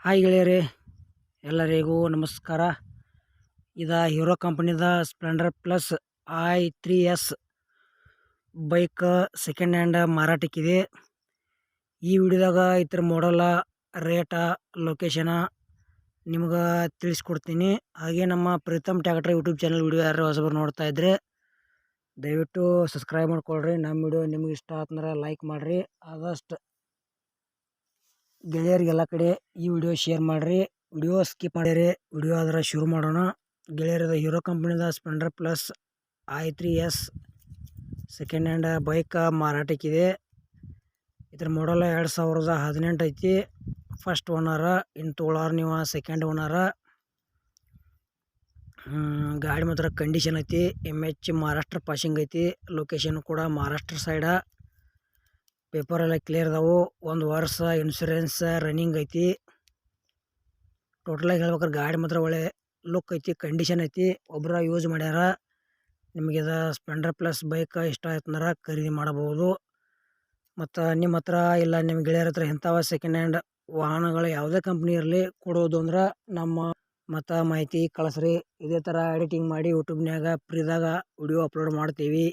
Hi ಗೆಳೆಯರೇ, ಎಲ್ಲರಿಗೂ ನಮಸ್ಕಾರ. ಇದು ಹೀರೋ ಕಂಪನಿದ Splendor Plus i3s bike second hand ಮಾರಾಟಕ್ಕಿದೆ. ಈ ವಿಡಿಯೋದಾಗ ಇದ್ರ ಮಾಡಲ, ರೇಟ, ಲೊಕೇಶನ ನಿಮ್ಗೆ ತಿಳಿಸ್ಕೊಡ್ತೀನಿ. ಹಾಗೆ ನಮ್ಮ Preetham tractor YouTube channel video ಯಾರು ಹೊಸಬರು ನೋಡ್ತಾ ಇದ್ರೆ ದಯವಿಟ್ಟು ಸಬ್ಸ್ಕ್ರೈಬ್ ಮಾಡ್ಕೊಳ್ರಿ. ನಮ್ಮ ವಿಡಿಯೋ ನಿಮ್ಗೆ ಇಷ್ಟ ಆತಂದ್ರೆ ಲೈಕ್ ಮಾಡಿರಿ. ಆದಷ್ಟು ಗೆಳೆಯರಿಗೆಲ್ಲ ಕಡೆ ಈ ವಿಡಿಯೋ ಶೇರ್ ಮಾಡಿರಿ. ವಿಡಿಯೋ ಸ್ಕಿಪ್ ಮಾಡಿರಿ. ವಿಡಿಯೋ ಆದ್ರೆ ಶುರು ಮಾಡೋಣ. ಗೆಳೆಯರದ ಹೀರೋ ಕಂಪ್ನಿದ Splendor Plus i3s second hand bike ಮಾರಾಟಕ್ಕಿದೆ. ಇದ್ರ ಮಾಡಲ್ 2018 ಐತಿ. First owner. ಇನ್ನು ತೊಗೊಳೋರು ನೀವು ಸೆಕೆಂಡ್ ಓನರ. ಗಾಡಿ ಮಾತ್ರ ಕಂಡೀಷನ್ ಐತಿ. MH ಮಹಾರಾಷ್ಟ್ರ ಪಾಸಿಂಗ್ ಐತಿ. ಲೊಕೇಶನ್ ಕೂಡ ಮಹಾರಾಷ್ಟ್ರ ಸೈಡ. ಪೇಪರ್ ಎಲ್ಲ ಕ್ಲಿಯರ್ ಅದಾವು. 1 ವರ್ಷ ಇನ್ಶೂರೆನ್ಸ್ ರನ್ನಿಂಗ್ ಐತಿ. ಟೋಟಲಾಗಿ ಹೇಳ್ಬೇಕಾದ್ರೆ ಗಾಡಿ ಮಾತ್ರ ಒಳ್ಳೆ ಲುಕ್ ಐತಿ, ಕಂಡೀಷನ್ ಐತಿ. ಒಬ್ಬರ ಯೂಸ್ ಮಾಡ್ಯಾರ. ನಿಮಗೆ ಇದು ಸ್ಪ್ಲೆಂಡರ್ ಪ್ಲಸ್ ಬೈಕ್ ಇಷ್ಟ ಆಯ್ತಂದ್ರೆ ಖರೀದಿ ಮಾಡಬಹುದು. ಮತ್ತು ನಿಮ್ಮ ಹತ್ರ ಇಲ್ಲ ನಿಮ್ಮ ಗೆಳೆಯರ ಹತ್ರ ಇಂಥವ ಸೆಕೆಂಡ್ ಹ್ಯಾಂಡ್ ವಾಹನಗಳು ಯಾವುದೇ ಕಂಪ್ನಿ ಇರಲಿ ಕೊಡೋದು ಅಂದ್ರೆ ನಮ್ಮ ಮತ್ತು ಮಾಹಿತಿ ಕಳಿಸ್ರಿ. ಇದೇ ಥರ ಎಡಿಟಿಂಗ್ ಮಾಡಿ ಯೂಟ್ಯೂಬ್ನಾಗ ಫ್ರೀದಾಗ ವಿಡಿಯೋ ಅಪ್ಲೋಡ್ ಮಾಡ್ತೀವಿ.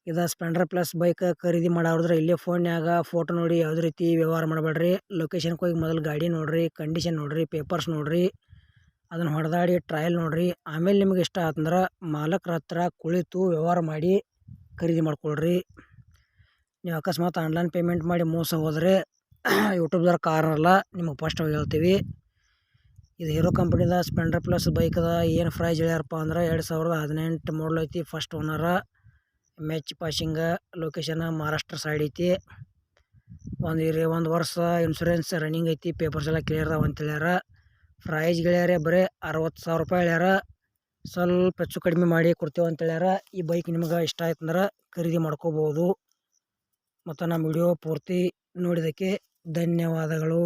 ಇದು ಸ್ಪ್ಲೆಂಡರ್ ಪ್ಲಸ್ ಬೈಕ್ ಖರೀದಿ ಮಾಡೋದ್ರೆ ಇಲ್ಲೇ ಫೋನ್ಯಾಗ ಫೋಟೋ ನೋಡಿ ಯಾವುದೇ ರೀತಿ ವ್ಯವಹಾರ ಮಾಡಬೇಡ್ರಿ. ಲೊಕೇಶನ್ಗೆ ಹೋಗಿ ಮೊದಲು ಗಾಡಿ ನೋಡಿರಿ, ಕಂಡೀಷನ್ ನೋಡಿರಿ, ಪೇಪರ್ಸ್ ನೋಡಿರಿ, ಅದನ್ನು ಹೊಡೆದಾಡಿ ಟ್ರಯಲ್ ನೋಡಿರಿ. ಆಮೇಲೆ ನಿಮಗೆ ಇಷ್ಟ ಆತಂದ್ರೆ ಮಾಲಕರ ಹತ್ರ ಕುಳಿತು ವ್ಯವಹಾರ ಮಾಡಿ ಖರೀದಿ ಮಾಡ್ಕೊಳ್ರಿ. ನೀವು ಅಕಸ್ಮಾತ್ ಆನ್ಲೈನ್ ಪೇಮೆಂಟ್ ಮಾಡಿ ಮೋಸ ಹೋದರೆ ಯೂಟ್ಯೂಬ್ದಾರ ಕಾರಣಲ್ಲ, ನಿಮಗೆ ಫಸ್ಟಾಗಿ ಹೇಳ್ತೀವಿ. ಇದು ಹೀರೋ ಕಂಪ್ನಿದ ಸ್ಪ್ಲೆಂಡರ್ ಪ್ಲಸ್ ಬೈಕದ ಏನು ಪ್ರೈಸ್ ಹೇಳ್ಯಾರಪ್ಪ ಅಂದ್ರೆ 2018 ಮಾಡಲ್ ಐತಿ. First owner. MH passing. Location Maharashtra side ಐತಿ. 1 ವರ್ಷ ಇನ್ಶೂರೆನ್ಸ್ ರನ್ನಿಂಗ್ ಐತಿ. ಪೇಪರ್ಸ್ ಎಲ್ಲ ಕ್ಲಿಯರ್ ಅದಾವ ಅಂತ ಹೇಳ್ಯಾರ. ಪ್ರೈಸ್ ಗೆಳೆಯರೇ ಬರೀ 60,000 ರೂಪಾಯಿ ಹೇಳ್ಯಾರ. ಸ್ವಲ್ಪ ಹೆಚ್ಚು ಕಡಿಮೆ ಮಾಡಿ ಕೊಡ್ತೇವೆ ಅಂತ ಹೇಳ್ಯಾರ. ಈ ಬೈಕ್ ನಿಮ್ಗೆ ಇಷ್ಟ ಆಯ್ತಂದ್ರೆ ಖರೀದಿ ಮಾಡ್ಕೋಬೋದು. ಮತ್ತು ನಮ್ಮ ವಿಡಿಯೋ ಪೂರ್ತಿ ನೋಡಿದ್ದಕ್ಕೆ ಧನ್ಯವಾದಗಳು.